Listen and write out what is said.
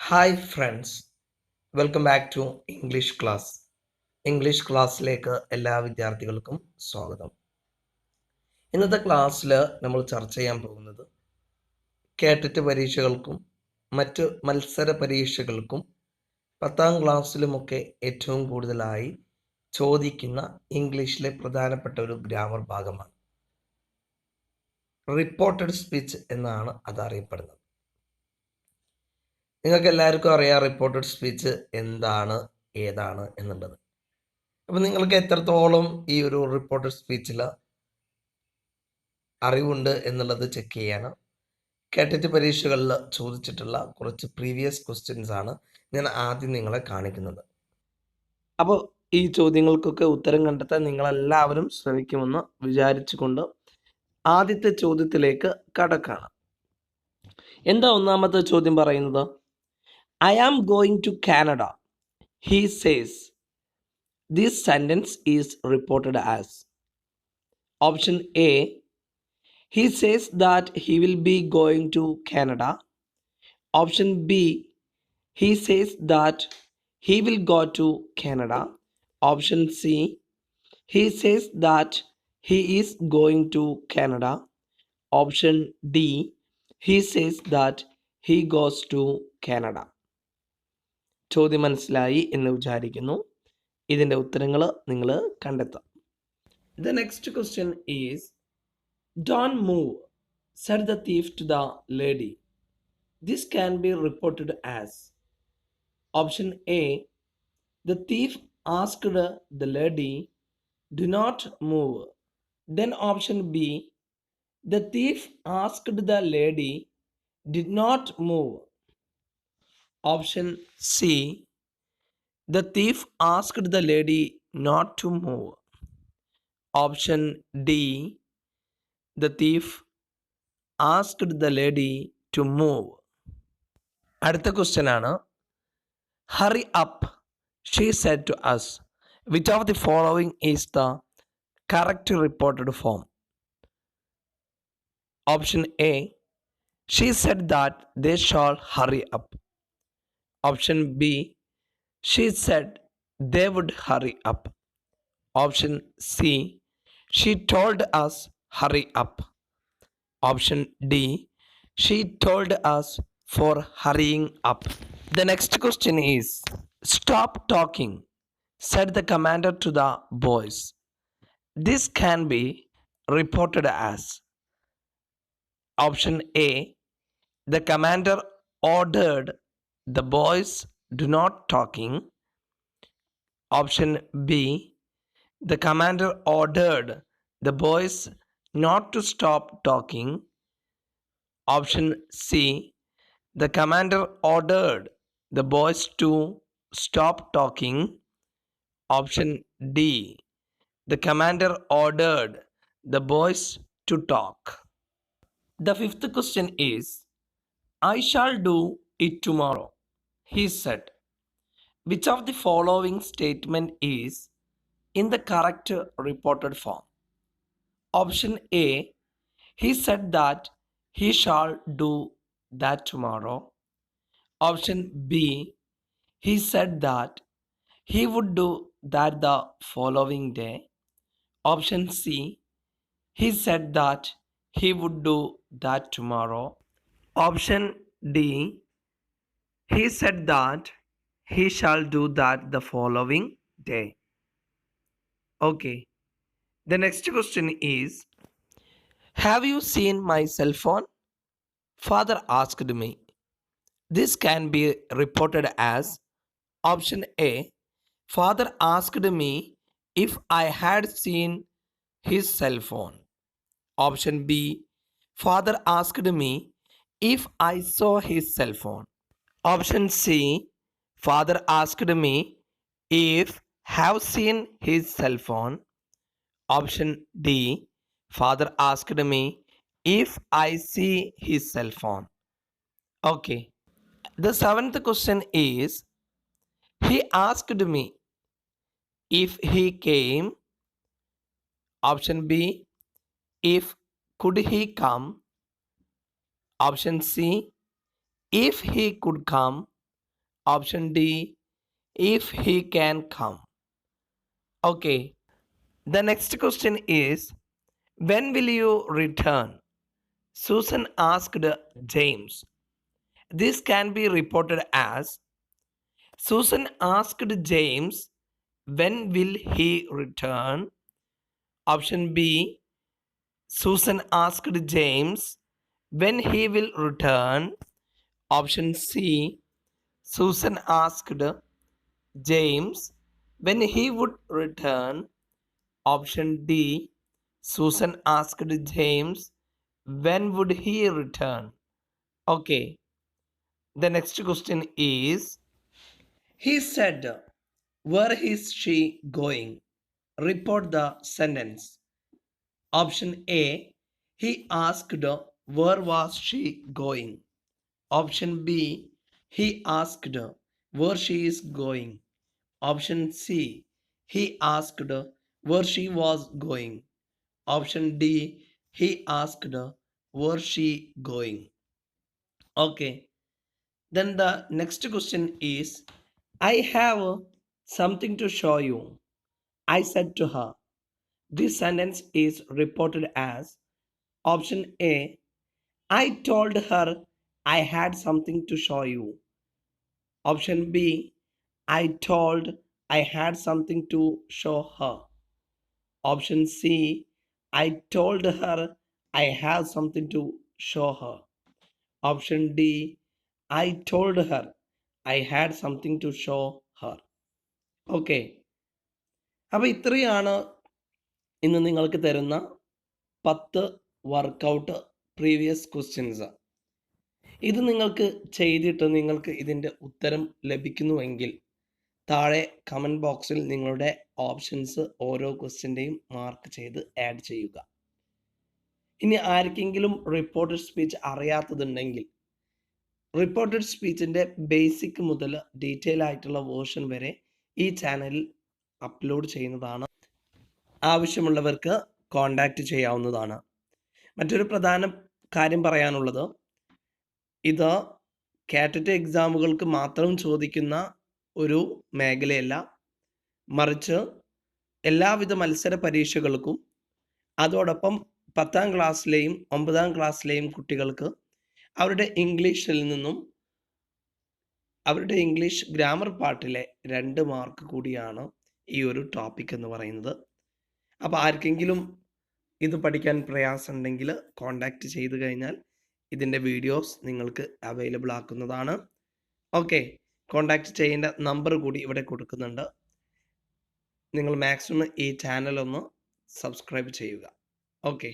Hi friends, welcome back to English class. English ക്ലാസ്സിലേക്ക് എല്ലാ വിദ്യാർത്ഥികൾക്കും സ്വാഗതം. ഇന്നത്തെ ക്ലാസ്സിൽ നമ്മൾ ചർച്ച ചെയ്യാൻ പോകുന്നത് കേട്ടറ്റ് പരീക്ഷകൾക്കും മറ്റ് മത്സര പരീക്ഷകൾക്കും 10ാം ക്ലാസ്സിലുമൊക്കെ ഏറ്റവും കൂടുതലായി ചോദിക്കുന്ന ഇംഗ്ലീഷിലെ പ്രധാനപ്പെട്ട ഒരു ഗ്രാമർ ഭാഗമാണ്. റിപ്പോർട്ടഡ് സ്പീച്ച് എന്നാണ് അത് അറിയപ്പെടുന്നത്. നിങ്ങൾക്ക് എല്ലാവർക്കും അറിയാം റിപ്പോർട്ടഡ് സ്പീച്ച് എന്താണ്, ഏതാണ് എന്നുള്ളത്. അപ്പം നിങ്ങൾക്ക് എത്രത്തോളം ഈ ഒരു റിപ്പോർട്ടഡ് സ്പീച്ചിൽ അറിവുണ്ട് എന്നുള്ളത് ചെക്ക് ചെയ്യാണ്. കേട്ടറ്റ് പരീക്ഷകളിൽ ചോദിച്ചിട്ടുള്ള കുറച്ച് പ്രീവിയസ് ക്വസ്റ്റ്യൻസ് ആണ് ഞാൻ ആദ്യം നിങ്ങളെ കാണിക്കുന്നത്. അപ്പോൾ ഈ ചോദ്യങ്ങൾക്കൊക്കെ ഉത്തരം കണ്ടെത്താൻ നിങ്ങളെല്ലാവരും ശ്രമിക്കുമെന്ന് വിചാരിച്ചുകൊണ്ട് ആദ്യത്തെ ചോദ്യത്തിലേക്ക് കടക്കാണ്. എന്താ ഒന്നാമത്തെ ചോദ്യം പറയുന്നത്? I am going to Canada, he says. This sentence is reported as option A. He says that he will be going to Canada. Option B. He says that he will go to Canada. Option C. He says that he is going to Canada. Option D. He says that he goes to Canada. ചോദ്യം മനസ്സിലായി എന്ന് വിചാരിക്കുന്നു. ഇതിൻ്റെ ഉത്തരങ്ങൾ നിങ്ങൾ കണ്ടെത്താം. The next question is, don't move, said the thief to the lady. This can be reported as option A. The thief asked the lady, do not move. Then option B. The thief asked the lady, did not move. Option C. The thief asked the lady not to move. Option D. The thief asked the lady to move. അടുത്ത question ആണ്, hurry up, she said to us. Which of the following is the correct reported form? Option A. She said that they shall hurry up. Option B. She said they would hurry up. Option C. She told us hurry up. Option D. She told us for hurrying up. The next question is, stop talking, said the commander to the boys. This can be reported as option A. The commander ordered the boys do not talking. Option B. The commander ordered the boys not to stop talking. Option C. The commander ordered the boys to stop talking. Option D. The commander ordered the boys to talk. The fifth question is, I shall do it tomorrow, he said. Which of the following statement is in the correct reported form? Option A. He said that he shall do that tomorrow. Option B. He said that he would do that the following day. Option C. He said that he would do that tomorrow. Option D. He said that he shall do that the following day. Okay. The next question is, have you seen my cell phone? Father asked me. This can be reported as option A. Father asked me if I had seen his cell phone. Option B. Father asked me if I saw his cell phone. Option C. Father asked me if have seen his cell phone. Option D. Father asked me if I see his cell phone. Okay. The seventh question is, he asked me if he came. Option B. If could he come. Option C. If he could come. Option D, if he can come. Okay, the next question is, when will you return? Susan asked James. This can be reported as, Susan asked James, when will he return? Option B, Susan asked James when he will return. Option C, Susan asked James when he would return. Option D, Susan asked James when would he return. Okay, the next question is, he said, where is she going? Report the sentence. Option A, he asked, where was she going? Option B, he asked, where she is going. Option C, he asked, where she was going. Option D, he asked, where she going. Okay, then the next question is, I have something to show you, I said to her. This sentence is reported as, option A, I told her I had something to show you. Option B, I told I had something to show her. Option C, I told her I have something to show her. Option D, I told her I had something to show her. Okay, അപ്പോൾ ഇത്രയാണ് ഇന്ന് നിങ്ങൾക്ക് തരുന്ന 10 workout previous questions. ഇത് നിങ്ങൾക്ക് ചെയ്തിട്ട് നിങ്ങൾക്ക് ഇതിൻ്റെ ഉത്തരം ലഭിക്കുന്നുവെങ്കിൽ താഴെ കമൻറ്റ് ബോക്സിൽ നിങ്ങളുടെ ഓപ്ഷൻസ് ഓരോ ക്വസ്റ്റ്യൻ്റെയും മാർക്ക് ചെയ്ത് ആഡ് ചെയ്യുക. ഇനി ആർക്കെങ്കിലും റിപ്പോർട്ടഡ് സ്പീച്ച് അറിയാത്തതുണ്ടെങ്കിൽ റിപ്പോർട്ടഡ് സ്പീച്ചിൻ്റെ ബേസിക് മുതൽ ഡീറ്റെയിൽ ആയിട്ടുള്ള വേർഷൻ വരെ ഈ ചാനലിൽ അപ്ലോഡ് ചെയ്യുന്നതാണ്. ആവശ്യമുള്ളവർക്ക് കോൺടാക്റ്റ് ചെയ്യാവുന്നതാണ്. മറ്റൊരു പ്രധാന കാര്യം പറയാനുള്ളത്, ഇത് കാറ്ററ്റ് എക്സാമുകൾക്ക് മാത്രം ചോദിക്കുന്ന ഒരു മേഖലയല്ല, മറിച്ച് എല്ലാവിധ മത്സര പരീക്ഷകൾക്കും അതോടൊപ്പം 10ാം ക്ലാസ്സിലെയും 9ാം ക്ലാസ്സിലെയും കുട്ടികൾക്ക് അവരുടെ ഇംഗ്ലീഷിൽ നിന്നും അവരുടെ ഇംഗ്ലീഷ് ഗ്രാമർ പാർട്ടിലെ 2 മാർക്ക് കൂടിയാണ് ഈ ഒരു ടോപ്പിക് എന്ന് പറയുന്നത്. അപ്പോൾ ആർക്കെങ്കിലും ഇത് പഠിക്കാൻ പ്രയാസമുണ്ടെങ്കിൽ കോൺടാക്റ്റ് ചെയ്ത് കഴിഞ്ഞാൽ ഇതിൻ്റെ വീഡിയോസ് നിങ്ങൾക്ക് അവൈലബിൾ ആക്കുന്നതാണ്. ഓക്കെ, കോൺടാക്റ്റ് ചെയ്യേണ്ട നമ്പർ കൂടി ഇവിടെ കൊടുക്കുന്നുണ്ട്. നിങ്ങൾ മാക്സിമം ഈ ചാനൽ ഒന്ന് സബ്സ്ക്രൈബ് ചെയ്യുക. ഓക്കെ.